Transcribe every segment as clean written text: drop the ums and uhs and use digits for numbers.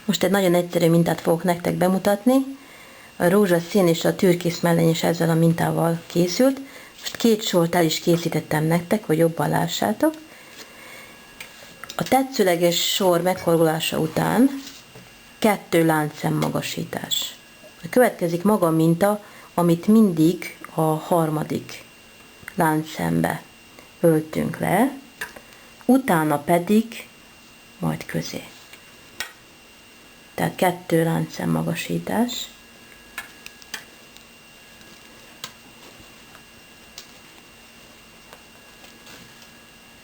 Most egy nagyon egyszerű mintát fogok nektek bemutatni. A rózsaszín és a türkisz melleny is ezzel a mintával készült. Most 2 sort el is készítettem nektek, hogy jobban lássátok. A tetszőleges sor meghorgulása után 2 láncszem magasítás. Következik maga a minta, amit mindig a 3. láncszembe öltünk le, utána pedig majd közé. Tehát 2 láncszem magasítás.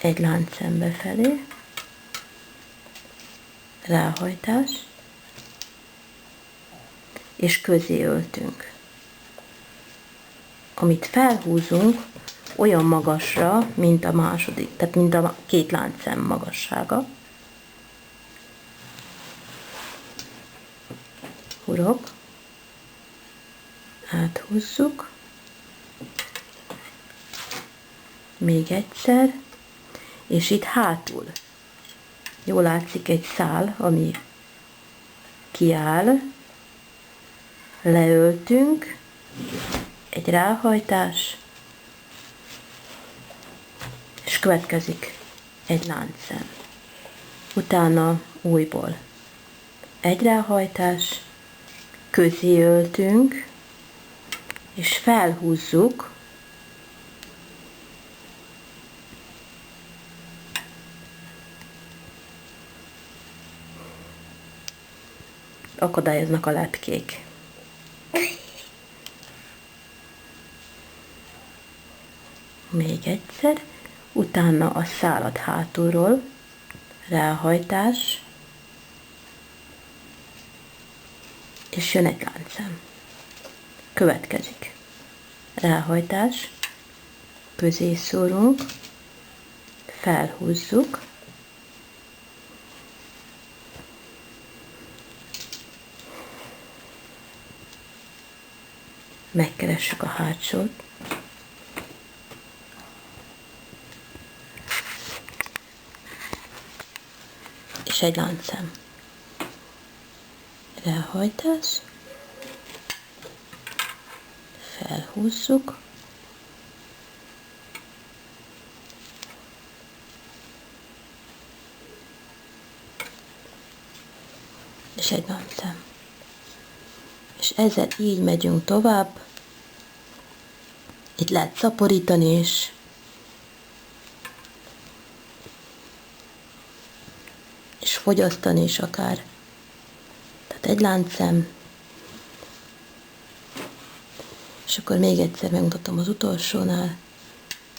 Egy láncszem befelé, ráhajtás, és közé öltünk. Amit felhúzunk olyan magasra, mint a második, tehát mint a 2 láncszem magassága. Hurok, áthúzzuk, még egyszer, és itt hátul jól látszik egy szál, ami kiáll, leöltünk, egy ráhajtás, és következik egy láncszem. Utána újból egy ráhajtás, közé öltünk, és felhúzzuk, akadályoznak a lepkék. Még egyszer, utána a szálat hátulról, ráhajtás, és jön egy láncszem. Következik ráhajtás, közé szórunk, felhúzzuk, megkeressük a hátsót, és egy láncszem. Ráhajtás, felhúzzuk, és egy láncszem. És ezzel így megyünk tovább. Itt lehet szaporítani is. És fogyasztani is akár. Tehát egy láncszem. És akkor még egyszer megmutatom az utolsónál.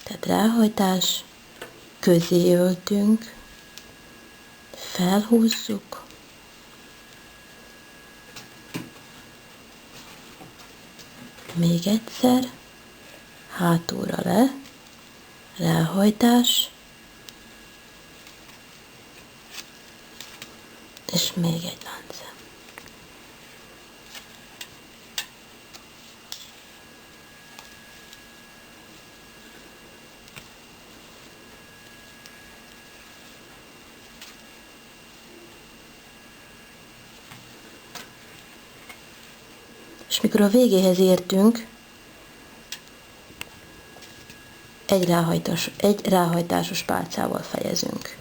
Tehát ráhajtás, közé öltünk, felhúzzuk, még egyszer, hátulra le, ráhajtás, és még egy láncszem. És mikor a végéhez értünk, egy ráhajtásos pálcával fejezünk.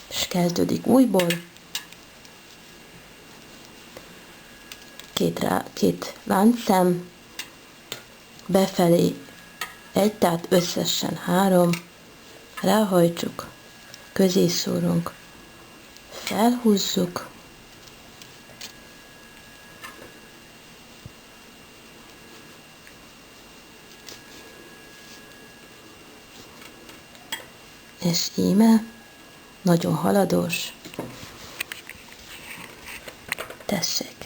És kezdődik újból. 2 láncszem, befelé 1, tehát összesen 3, ráhajtsuk, közé szórunk, felhúzzuk, és íme, nagyon haladós, tessék.